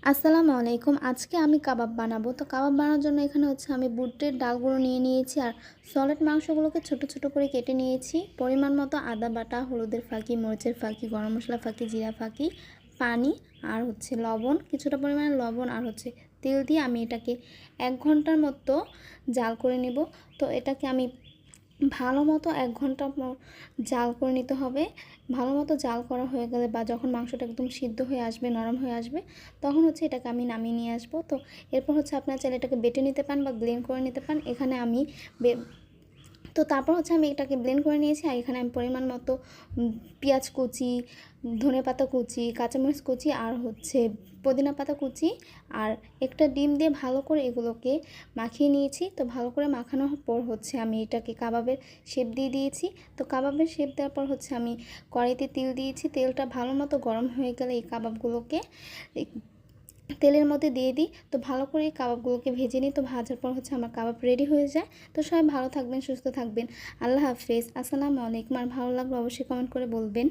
আসসালামু আলাইকুম। আজকে আমি কাবাব বানাবো। তো কাবাব বানানোর জন্য এখানে হচ্ছে আমি বুটের ডালগুলো নিয়ে নিয়েছি আর সলিড মাংসগুলোকে ছোট ছোট করে কেটে নিয়েছি। পরিমাণ মতো আদা বাটা, হলুদের ফাঁকি, মরিচের ফাঁকি, গরম মশলা ফাঁকি, জিরা ফাঁকি, পানি আর হচ্ছে লবণ, কিছুটা পরিমাণে লবণ আর হচ্ছে তেল দিয়ে আমি এটাকে 1 ঘন্টার মতো জাল করে নেব। তো এটাকে আমি ভালো মতো 1 ঘন্টা জাল করে নিতে হবে। ভালো মতো জাল করা হয়ে গেলে বা যখন মাংসটা একদম সিদ্ধ হয়ে আসবে, নরম হয়ে আসবে, তখন হচ্ছে এটাকে আমি নামিয়ে নিয়ে আসবো। তো এরপর হচ্ছে আপনারা চাইলে এটাকে বেটে নিতে পারেন বা ব্লেন্ড করে নিতে পারেন। এখানে আমি তো তারপর হচ্ছে আমি এটাকে ব্লেন্ড করে নিয়েছি আর এখানে আমি পরিমাণ মতো পেঁয়াজ কুচি, ধনেপাতা কুচি, কাঁচামরিচ কুচি আর হচ্ছে পুদিনা পাতা কুচি আর একটা ডিম দিয়ে ভালো করে এগুলোকে মাখিয়ে নিয়েছি। তো ভালো করে মাখানোর পর হচ্ছে আমি এটাকে কাবাবের শেপ দিয়ে দিয়েছি। তো কাবাবের শেপ দেওয়ার পর হচ্ছে আমি কড়াইতে তেল দিয়েছি। তেলটা ভালো মতো গরম হয়ে গেলে এই কাবাবগুলোকে তেলের মধ্যে দিয়ে দিই। তো ভালো করে কাবাবগুলোকে ভেজে নিই। তো ভাজার পর হচ্ছে আমার কাবাব রেডি হয়ে যায়। তো সবাই ভালো থাকবেন, সুস্থ থাকবেন। আল্লাহ হাফেজ। আসসালামু আলাইকুম। আর ভালো লাগলে অবশ্যই কমেন্ট করে বলবেন।